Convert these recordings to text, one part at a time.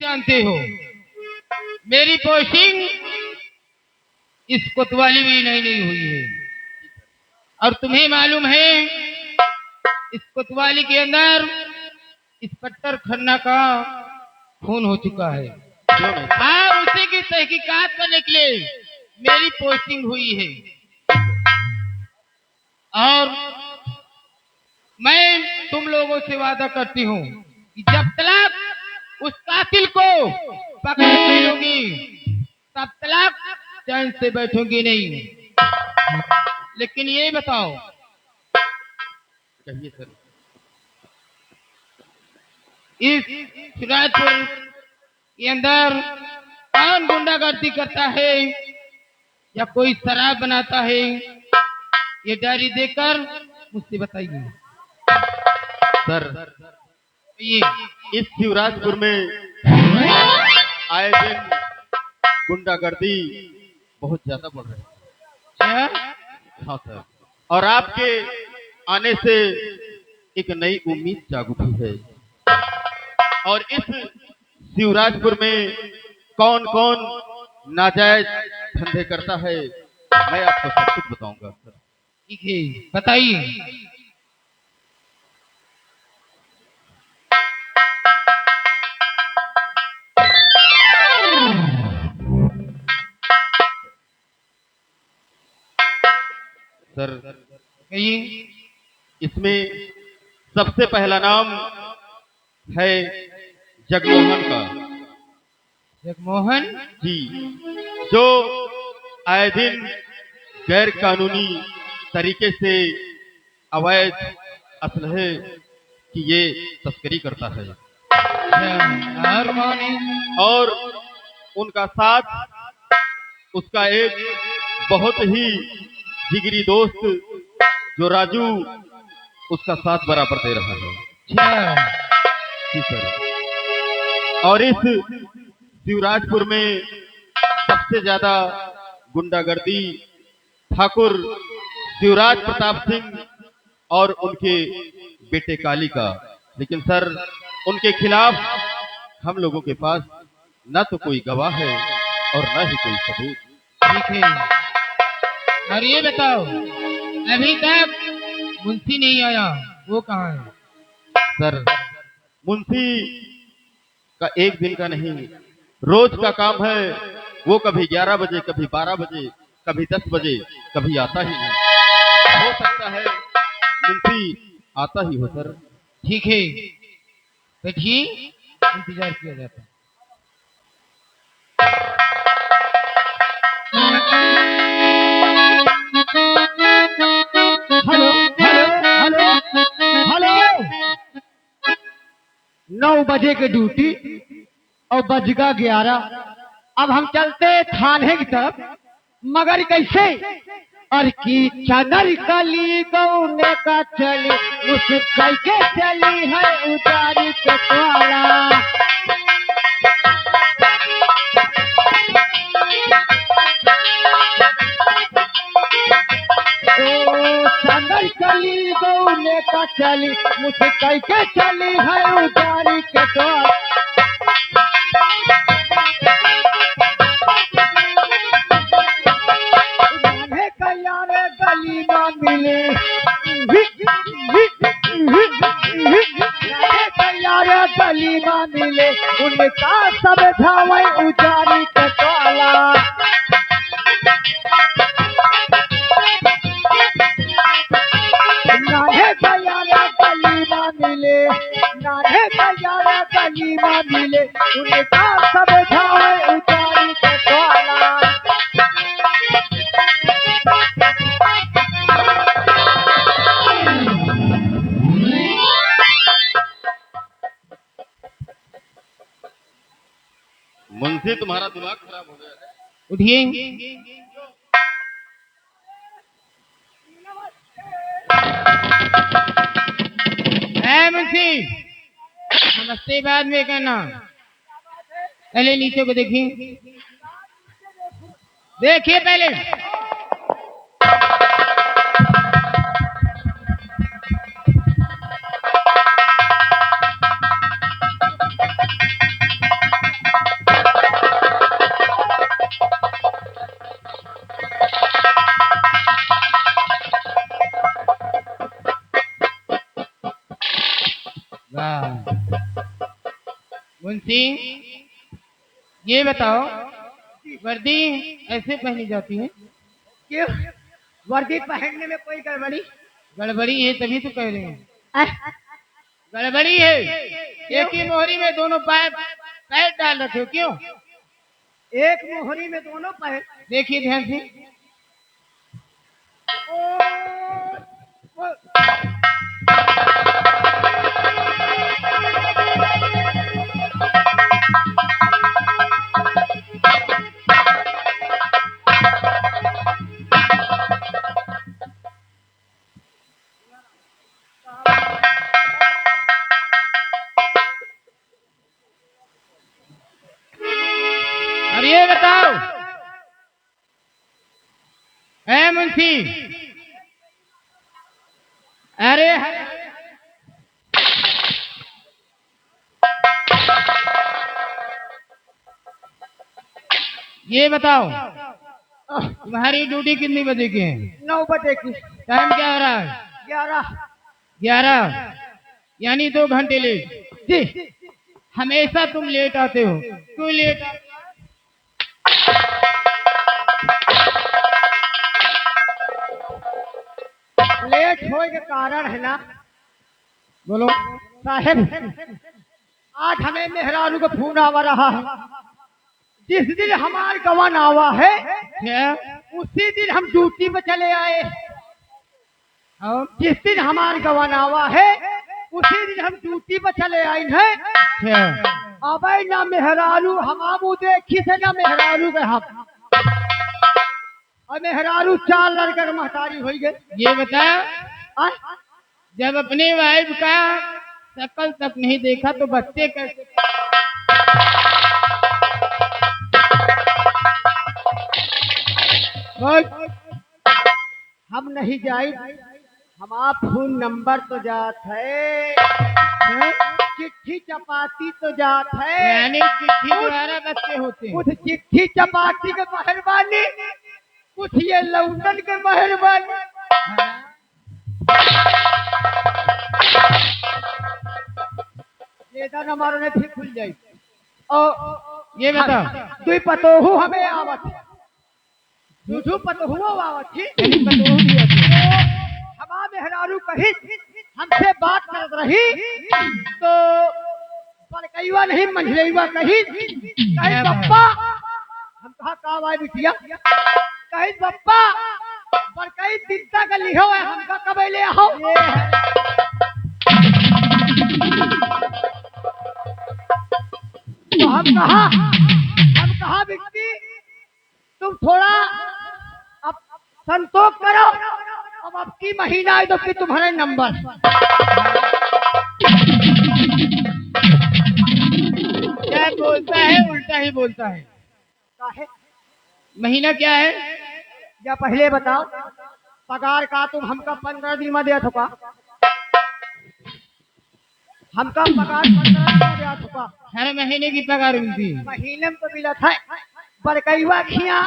जानते हो मेरी पोस्टिंग इस कोतवाली भी नहीं हुई है। और तुम्हें मालूम है इस कोतवाली के अंदर इस पट्टर खन्ना का खून हो चुका है और उसी की तहकीकात करने के लिए मेरी पोस्टिंग हुई है। और मैं तुम लोगों से वादा करती हूँ कि जब तक उस कातिल को पकड़ नहीं लूंगी तब तक चैन से बैठूंगी नहीं। लेकिन ये बताओ, कहिए सर। इस शिराजपुर के अंदर कौन गुंडागर्दी करता है या कोई शराब बनाता है, ये डायरी देकर मुझसे बताइए। सर ये इस शिवराजपुर में आए दिन गुंडागर्दी बहुत ज्यादा बढ़ रही है। क्या हाँ सर, और आपके आने से एक नई उम्मीद जाग उठी है। और इस शिवराजपुर में कौन कौन नाजायज धंधे करता है मैं आपको सब कुछ बताऊंगा सर। ठीक है, बताइए। सर कहिए। इसमें सबसे पहला नाम है जगमोहन का। जगमोहन जी, जो आए दिन गैर कानूनी तरीके से अवैध असलहे की ये तस्करी करता है। और कौन है? और उनका साथ उसका एक बहुत ही जिगरी दोस्त जो राजू उसका साथ बराबर दे रहा है। अच्छा, जी सर। और इस शिवराजपुर में सबसे ज्यादा गुंडागर्दी ठाकुर शिवराज प्रताप सिंह और उनके बेटे काली का। लेकिन सर उनके खिलाफ हम लोगों के पास न तो कोई गवाह है और न ही कोई सबूत। ठीक है। और ये बताओ, अभी तक मुंशी नहीं आया, वो कहाँ है? सर मुंशी का एक दिन का नहीं, रोज का काम है। वो कभी 11 बजे, कभी 12 बजे, कभी 10 बजे, कभी आता ही नहीं। हो सकता है मुंशी आता ही हो सर। ठीक है, बैठिए, इंतजार किया जाता है। Hello hello hello hello. 9 बजे की ड्यूटी और बजगा 11। अब हम चलते थाने की तरफ, मगर कैसे? और की चनर कली गौने का चली उस कैके चली है उतारी के द्वारा। चंदर चली गौने का चली मुझे कैके चली है उतारी के द्वार। नाने का यारे गली ना मिले, नाने का यारे गली ना मिले, उनका सब धावे उतारी के द्वारा। नाने तैयारा गली में मिले, नाने तैयारा गली में मिले, उनका सब झावे उतारी के द्वारा। मुंशी तुम्हारा दिमाग खराब हो गया है। उठिए। मुंशी, नमस्ते बाद में करना, पहले नीचे को देखिए, देखिए पहले। मुंशी, ये बताओ, वर्दी ऐसे पहनी जाती है? क्यों? वर्दी पहनने में कोई गड़बड़ी? गड़बड़ी है तभी तो कह रहे हैं। अह, गड़बड़ी है। एक ही मोहरी में दोनों पैर पैर डाल रखे हो, क्यों? एक मोहरी में दोनों पैर। देखिए ध्यान से। ओ, और ये बताओ, है मुंशी, अरे ये बताओ, तुम्हारी ड्यूटी कितनी बजे की है? 9 बजे की। टाइम क्या हो रहा है? 11। 11, यानी 2 घंटे लेट। जी। हमेशा तुम लेट आते हो, क्यों लेट आते हो? लेट होए के कारण है ना, बोलो। साहेब, आज हमें मेहरारू का फोन आवा रहा है। जिस दिन हमार गवन आवा है, क्या? उसी दिन हम ड्यूटी पे चले आए। और जिस दिन हमार गवन आवा है, उसी दिन हम ड्यूटी पे चले आए हैं। क्या? अब ना मेहरारू हम देखी से ना मेहरारू के हम, और मेहरारू 4 लड़कर महतारी हो गए। ये बता, आ? जब अपने वाइफ का शक्ल तक नहीं देखा तो बच्चे कैसे? बोल। हम नहीं जाए, हम आप फोन नंबर तो जात है, चिट्ठी चपाती तो जात है। यानी चिट्ठी द्वारा बच्चे होते हैं। कुछ चिट्ठी चपाती के मेहरबानी, कुछ ये लौटन के मेहरबानी। ये दाना मारो ने फिर खुल जाए। और ये बता, तू पतोहू हमें आवत है, तू पतोहू आवत थी। यानी पतोह भी होते हैं। हमार मेहरारू कही हमसे बात करत रही तो बड़कईवा नहीं मंझलईवा कही पप्पा, हम कहा का भाई बिटिया, कही पप्पा बड़कई चिंता कर ली हो, हमका कब ले आओ। तो हम कहा बिट्टी, तुम थोड़ा अब संतोष करो, अब की महीना है तो फिर तुम्हारे नंबर। क्या बोलता है? उल्टा ही बोलता है। काहे? महीना क्या है? या पहले बताओ, पगार का तुम हमका 15 दिन में दिया थोका, हमका पगार 15 दिन में दिया थोका। हर महीने की पगार मिलती है। महीने में तो मिला था, बड़कईवा खिया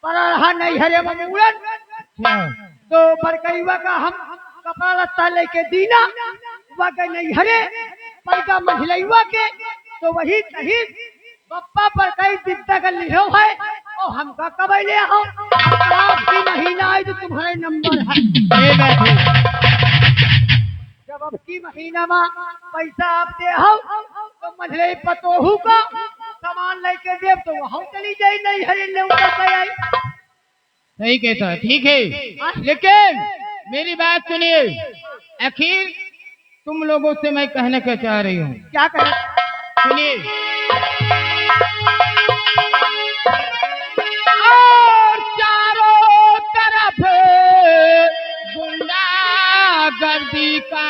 पर रहा नहीं हरे ममूरन, क्या? तो बड़कईवा का हम कपड़ा लत्ता लेके दीना, वह के नहीं हरे पर का महिलईवा के, तो वही कही पप्पा पर कई चिंता कर लियो है, और हमका कब ले आओ। आपकी महीना है तो तुम्हारे नंबर है। ये बात है। जब अब की महीना में पैसा आप दे हो तो मझले पतोहू का सामान लेके दे, तो वहाँ चली जाए नहीं हरे ने ऊपर आई। सही कहता है, ठीक है, लेकिन मेरी बात सुनिए। आखिर तुम लोगों से मैं कहना क्या चाह रही हूँ, क्या करें? सुनिए। और चारों तरफ गुंडागर्दी का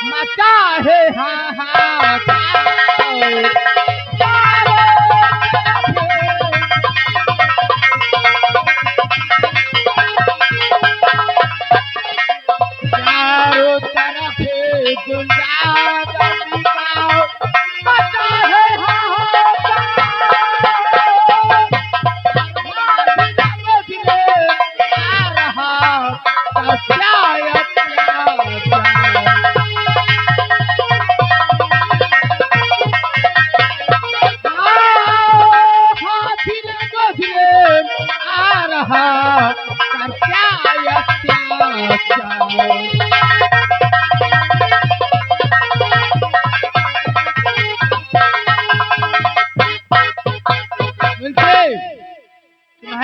मचा है हाहाकार। चारों तरफ गुंडागर्दी का मचा है हाहाकार। आ रहा शायद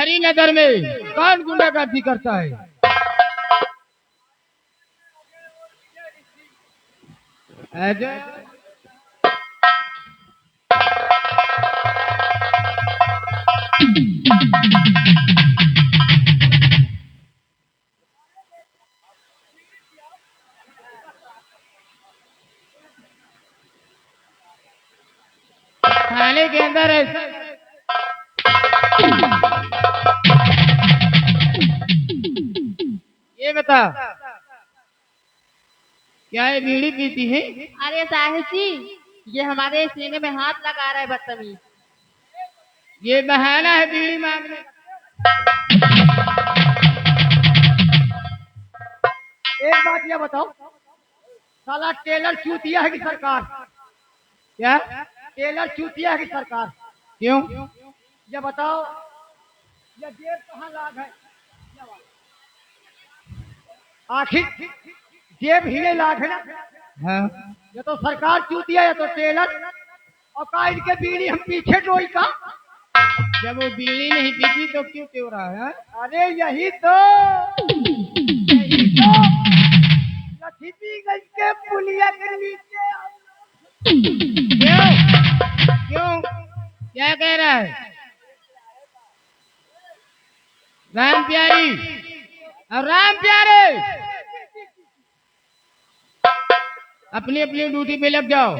तुम्हारी नजर में कौन गुंडागर्दी करता है? अजय थाने के अंदर ऐसा ये बता, क्या है बीड़ी पीती है? अरे साहिब जी, ये हमारे सीने में हाथ लगा रहा है बदतमीज। ये बहाना है बीड़ी मांगने का। एक बात ये बताओ, साला टेलर चूतिया है कि सरकार? क्या? टेलर चूतिया है कि सरकार? क्यों? ये बताओ, ये जेब कहाँ लाग है? आखिर जेब हिले लाग है ना? हाँ, ये तो सरकार चूतिया, या तो टेलर। और का इनके बीड़ी हम पीछे डोई का? जब वो बीड़ी नहीं पीती तो क्यों क्यों रहा है? अरे यही तो लखीमगंज के पुलिया के नीचे। क्यों? क्यों? क्या कह रहा है? राम प्यारी और राम प्यारे, अपनी अपनी ड्यूटी पे लग जाओ।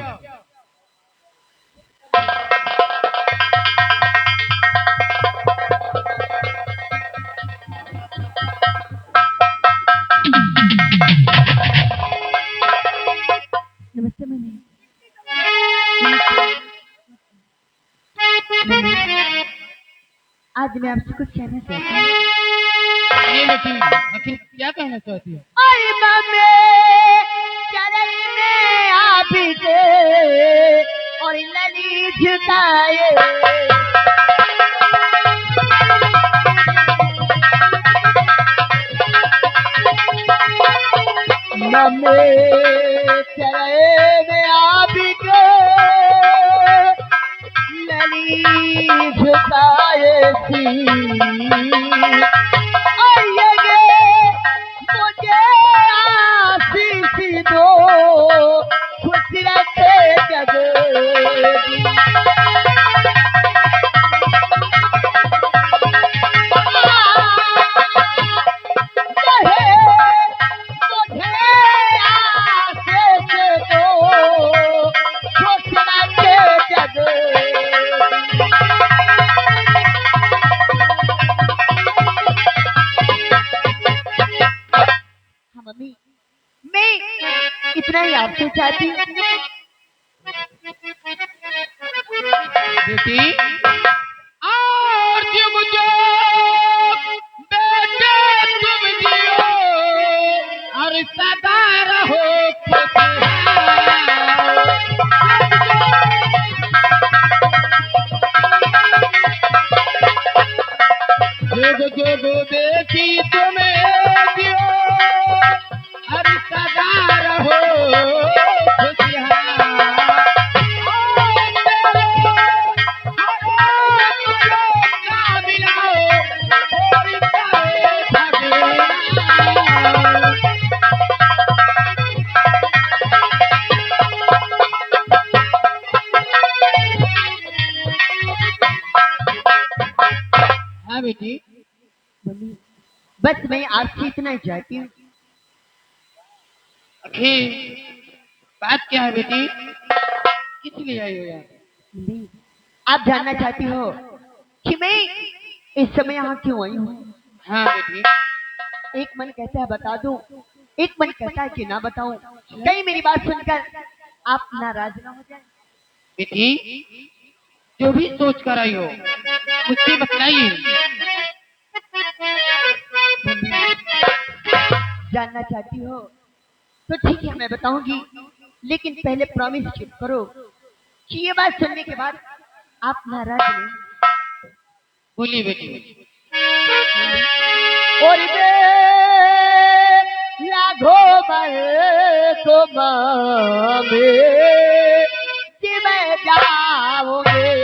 नमस्ते मम्मी। आज मैं आपसे कुछ कहना चाहती हूँ। ये बेटी, आखिर क्या कहना चाहती है? अरे मम्मी, चरण में आप के और लली झुकाए, मम्मी चरण में आप के लली झुकाए थी। और ये मुझे आशीष दो, खुश रखे जगदीश। मम्मी, मैं इतना ही आपसे चाहती हूँ। बेटी, और जुग जो बेटे तुम जियो और सदा रहो जुग जुग बेटी तुम्हें जियो और सदा रहो खुशहाल। हाँ बेटी, मम्मी, बस मैं आपसे इतना ही चाहती हूँ। आखिर बात क्या है बेटी? किस लिए आई हो यार? मम्मी, आप जानना चाहती हो कि मैं इस समय यहाँ क्यों आई हूँ? हाँ बेटी, एक मन कहता है बता दूं, एक मन कहता है कि ना बताऊं। कहीं मेरी बात सुनकर आप नाराज ना हो जाए। बेटी जो भी सोच कर आई हो मुझसे बतलाइए। जानना चाहती हो तो ठीक है, मैं बताऊंगी, लेकिन पहले प्रॉमिस करो कि ये बात सुनने के बाद आप नाराज नहीं। बोलिए बेटी। और लाघो मर को मामे कि मैं जाऊंगे।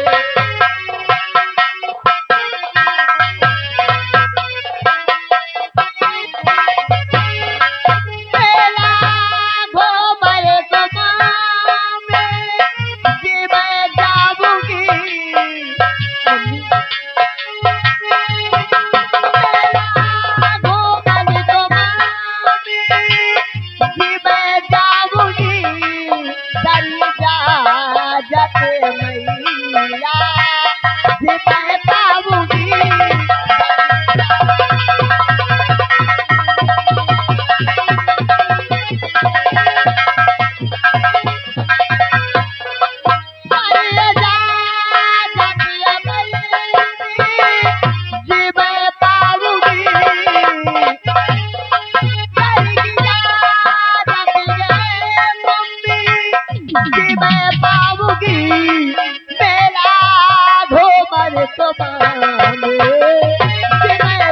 तो माने कि मैं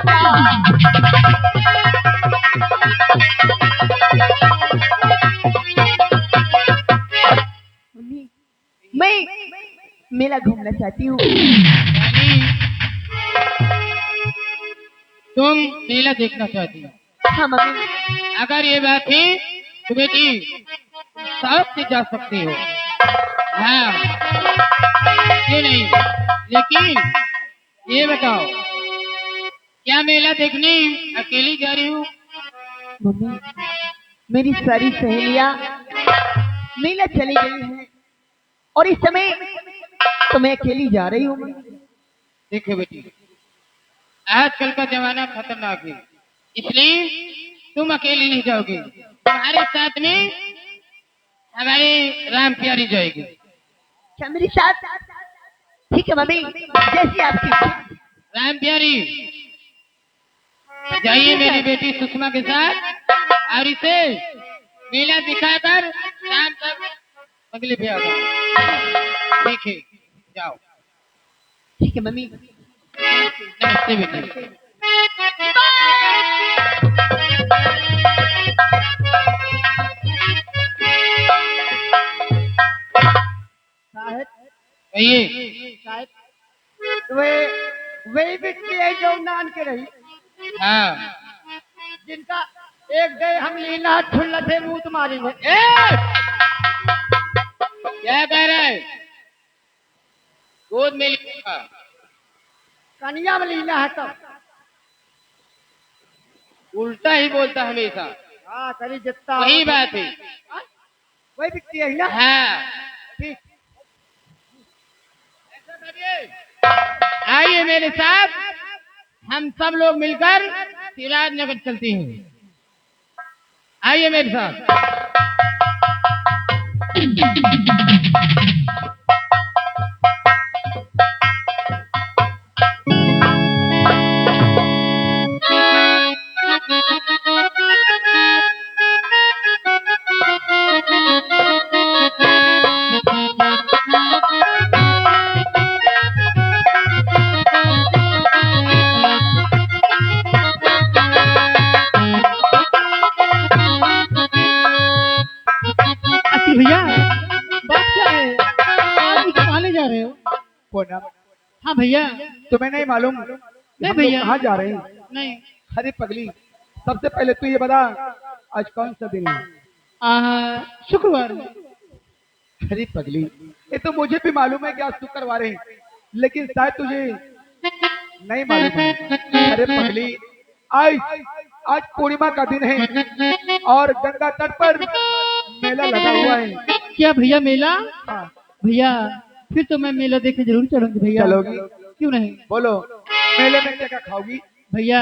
मम्मी, मैं मेला घूमना चाहती हूँ। रानी, तुम मेला देखना चाहती हो? हाँ मम्मी। अगर ये बात है तो बेटी शौक से जा सकती हो। हाँ, क्यों नहीं? लेकिन ये बताओ, क्या मेला देखने अकेली जा रही हो? मम्मी, मेरी सारी सहेलियां मेला चली गई हैं और इस समय तो मैं अकेली जा रही हूँ। देखो बेटी, आजकल का जमाना खतरनाक है, इसलिए तुम अकेली नहीं जाओगी। तुम्हारे साथ में हमारी राम प्यारी जाएगी। क्या मेरे साथ? ठीक है मम्मी, जैसी आपकी इच्छा। राम प्यारी, जाइए मेरी बेटी सुषमा के साथ और इसे मेला दिखाकर शाम तक अगले पे आ जाओ। ठीक है, जाओ। ठीक है मम्मी। नमस्ते बेटी। साहब कहिए। साहब वे वही व्यक्ति है जो नान के रही, हाँ, जिनका एक गए हम लीला ठुल्ला से मुंह तुम्हारी में क्या कह रहा है? गोद में लिखा। कन्या में लीला है तब। उल्टा ही बोलता हमेशा। हाँ करी जितना वही बात है। हाँ, वही व्यक्ति है ना। हाँ, ठीक। आइए मेरे साथ, हम सब लोग मिलकर सिराजनगर चलते हैं। आइए मेरे साथ। अच्छी भैया, बात क्या है? आप मुझे माने जा रहे हो? पूनम, हाँ भैया। तुम्हें नहीं मालूम नहीं हम लोग भैया। कहाँ जा रहे हैं? नहीं, अरे पगली, सबसे पहले तू ये बता, आज कौन सा दिन है? शुक्रवार। अरे पगली, ये तो मुझे भी मालूम है कि आज शुक्रवार है, लेकिन शायद तुझे नहीं मालूम है। अरे पगली, आज आज पूर्णिमा का दिन है और गंगा तट पर मेला लगा हुआ है। क्या भैया मेला? हाँ, भैया फिर तो मैं मेला देखने जरूर चलूंगी भैया। चलोगी? क्यों नहीं? बोलो, मेले में क्या क्या खाओगी? भैया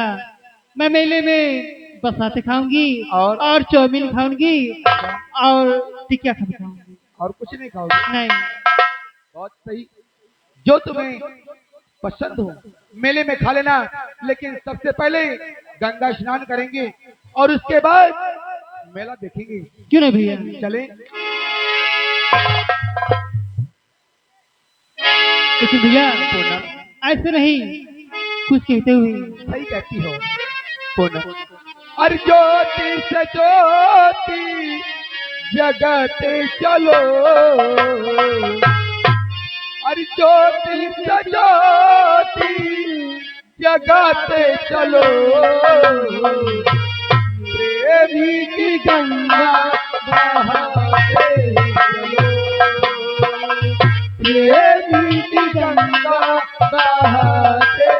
मैं मेले में बसाते खाऊंगी और चाउमीन खाऊंगी और टिकिया खाऊंगी। और कुछ नहीं खाओगी? नहीं। बहुत सही, जो तुम्हें पसंद हो मेले में खा लेना, लेकिन सबसे पहले गंगा स्नान करेंगे और उसके बाद मेला देखेंगे। क्यों नहीं भैया? चले? लेकिन भैया ऐसे नहीं, कुछ कहते हुए। सही कहती हो पूनम। अरे ज्योति से ज्योति जगते चलो, अरे ज्योति से ज्योति जगते चलो, प्रेमी की गंगा बहाते चलो, प्रेमी की गंगा बहाते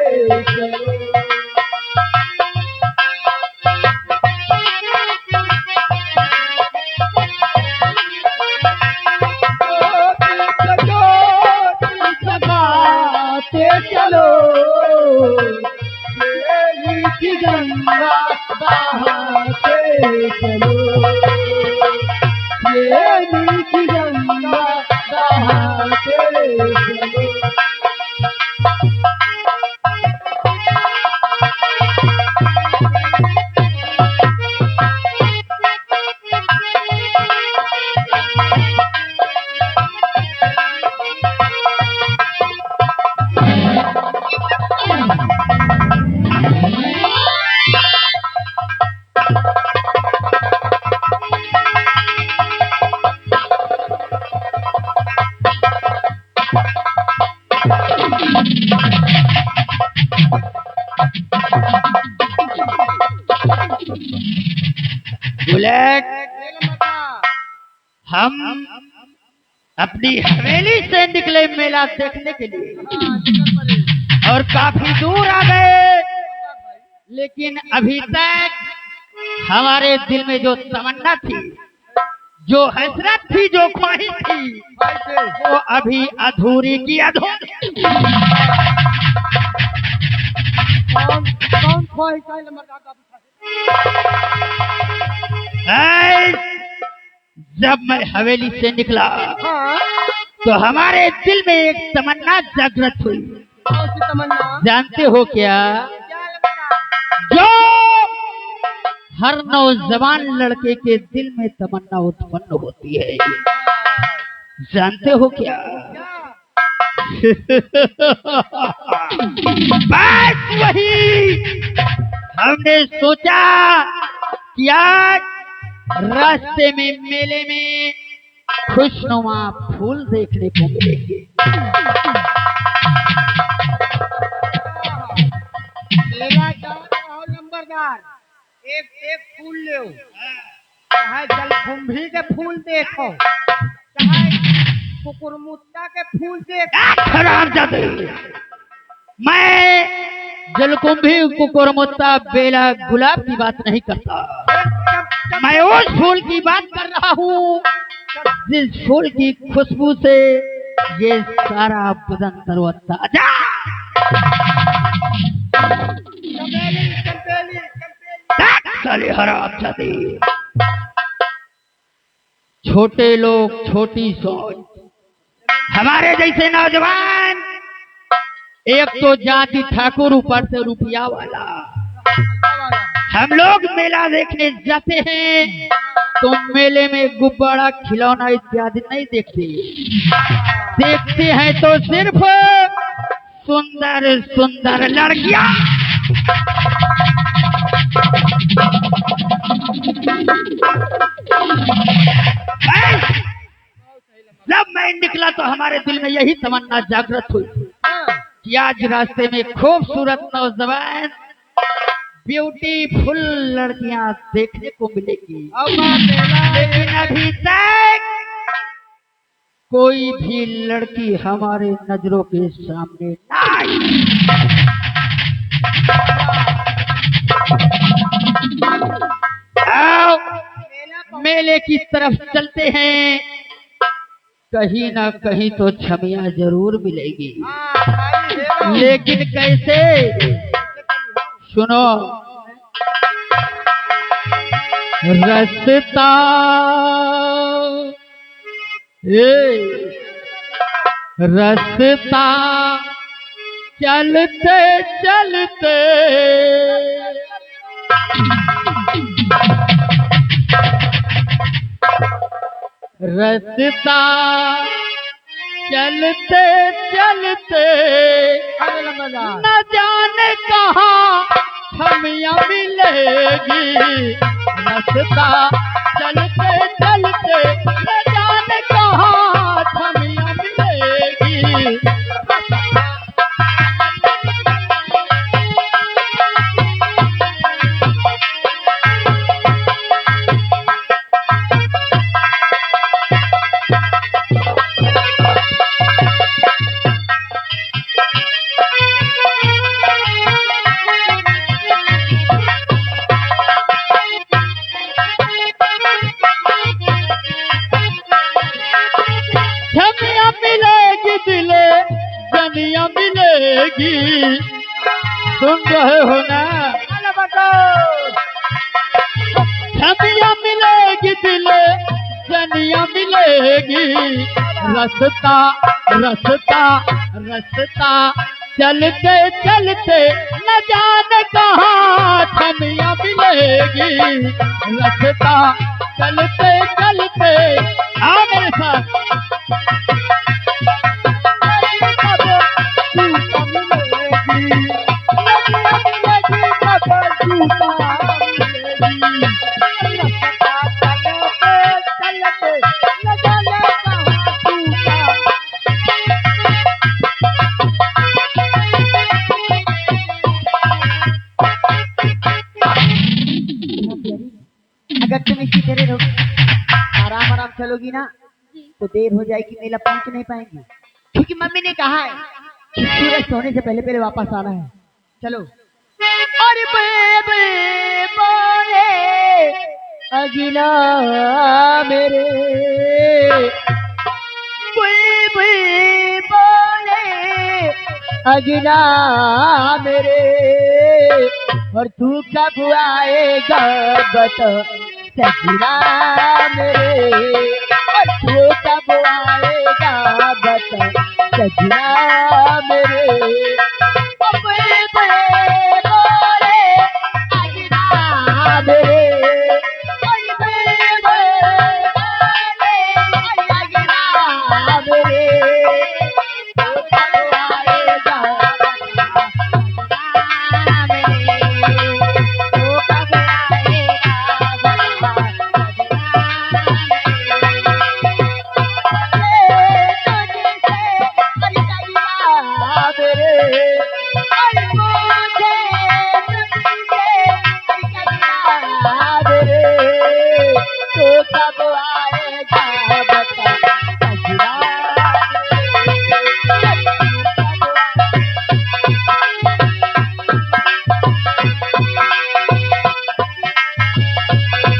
चलो। चलो प्रेमी की गंगा बहाते चलो, प्रेमी की गंगा बहाते चलो। बुलेट, हम अपनी हवेली से निकले मेला देखने के लिए और काफी दूर आ गए, लेकिन अभी तक हमारे दिल में जो तमन्ना थी, जो हसरत थी, जो ख्वाहिश थी, वो अभी अधूरी की अधूरी। कौन ख्वाहिश है लमरदा? ऐ, जब मैं हवेली से निकला हाँ, तो हमारे दिल में एक तमन्ना जागृत हुई। कौन सी तमन्ना? जानते हो क्या? क्या लमरदा? जो हर नौजवान लड़के के दिल में तमन्ना उत्पन्न होती है, जानते हो क्या? बस वही हमने सोचा कि आज रास्ते में मेले में खुशनुमा फूल देखने को मिलेंगे। मेरा जाओ नंबरदार, एक एक फूल ले, चाहे जलकुंभी के फूल देखो, चाहे कुकुरमुत्ता के फूल देखो। हरामजादे, मैं जलकुंभी, कुकुरमुत्ता, बेला, गुलाब की बात नहीं करता। मैं उस फूल की बात कर रहा हूँ जिस फूल की खुशबू से ये सारा बदन तरोताजा। चमेली, चंपेली, चंपेली। साले हरामजादे, छोटे लोग, छोटी सोच। हमारे जैसे नौजवान, एक तो जाति ठाकुर, ऊपर से रुपया वाला, हम लोग मेला देखने जाते हैं तो मेले में गुब्बारा, खिलौना इत्यादि नहीं देखते। देखते हैं तो सिर्फ सुंदर सुंदर लड़कियां। जब मैं निकला तो हमारे दिल में यही तमन्ना जागृत हुई कि आज रास्ते में खूबसूरत नौजवान, ब्यूटीफुल लड़कियां देखने को मिलेगी। लेकिन अभी तक कोई भी लड़की हमारे नजरों के सामने ना आई। आओ मेले की तरफ चलते हैं, कहीं ना कहीं तो छमिया जरूर मिलेगी, लेकिन कैसे? सुनो, रास्ता रास्ता चलते चलते रास्ता चलते चलते न जाने कहाँ छमिया मिलेगी। रास्ता चलते चलते न जाने कहाँ छमिया मिलेगी। सुन रहे हो ना? छमिया मिलेगी, दिले जनिया मिलेगी। रास्ता रास्ता रास्ता चलते चलते न जाने कहाँ छमिया मिलेगी। रास्ता चलते चलते, आओ मेरे साथ। धीरे रहो, आराम आराम चलोगी ना तो देर हो जाएगी, मेला पहुंच नहीं पाएंगी। क्योंकि मम्मी ने कहा है कि सूरज सोने से पहले पहले वापस आना है। चलो। अरे बे बोले अगिला मेरे, बुलबुल बोले अगिला मेरे, और तू कब आएगा बता सजना मेरे, और तू कब आएगा बता सजना मेरे। बुलबुल बोले अगिला मेरे, बुलबुल बोले अगिला मेरे, तू कब आएगा सजना मेरे, तू कब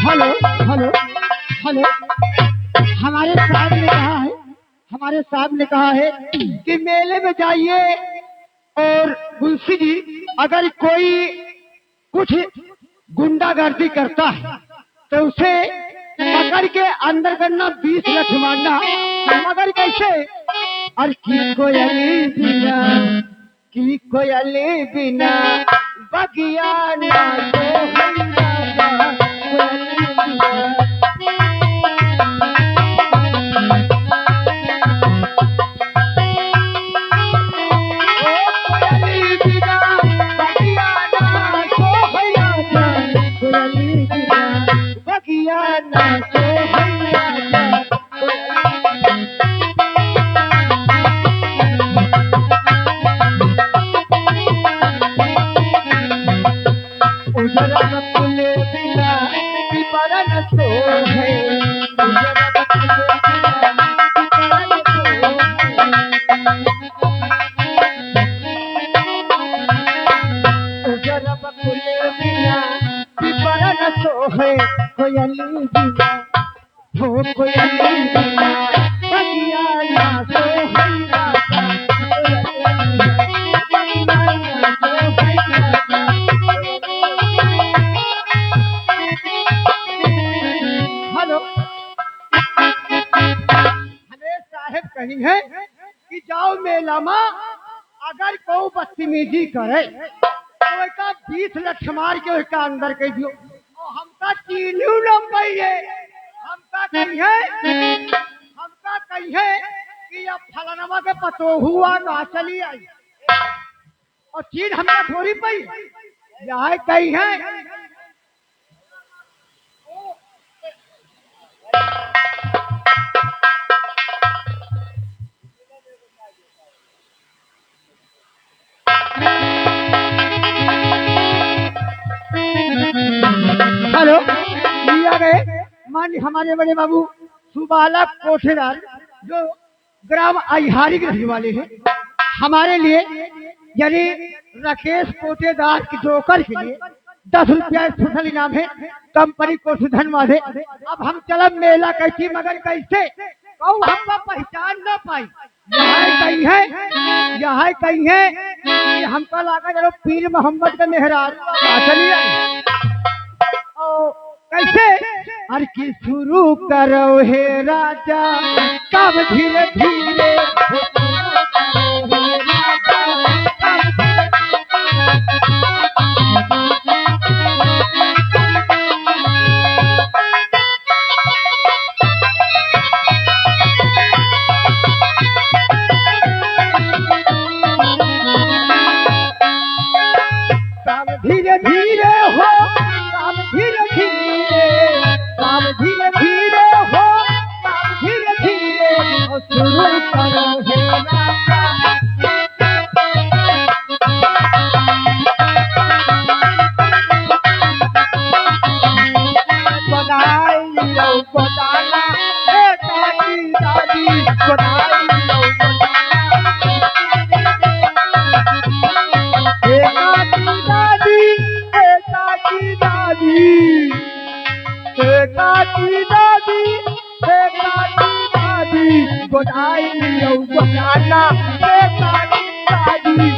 हेलो हेलो हेलो, हमारे साहब ने कहा है कि मेले में जाइए और मुंशी जी अगर कोई कुछ गुंडागर्दी करता है तो उसे पकड़ के अंदर करना, 20 लाख मारना। मगर कैसे? और की कोयली बिना बगिया ना कही है कि जाओ मेला में अगर को बदतमीजी करे तो एक 20 लाख मार के उसका अंदर कह दियो। और हमका चीनू न पाइए, हमका कहिए कि अब फलानमा के पतो हुआ ना चली आई और चीन हमका थोड़ी पाई, यह कही है। हेलो, लिया गए मान हमारे बड़े बाबू सुबाला कोठेदार जो ग्राम अहिहारी के रहने वाले हैं, हमारे लिए यानी राकेश कोटेदार के जोकर के लिए 10 रुपया स्पेशल इनाम है। कंपनी को धन्यवाद है। अब हम चलब मेला कैसी, मगर कैसे हमका पहचान न पाई। यह कही है कि हमका लागा जब पीर मोहम्मद का मेहरार चलिए कैसे हर की शुरू करो हे राजा, कब धीरे धीरे धीरे धीरे हो, काम धीरे धीरे, काम धीरे धीरे हो, काम धीरे धीरे हो, शुरू करो हे राजा। बनाई देखा की दादी देखा की दादी गोदाई लियो गोदाना देखा की दादी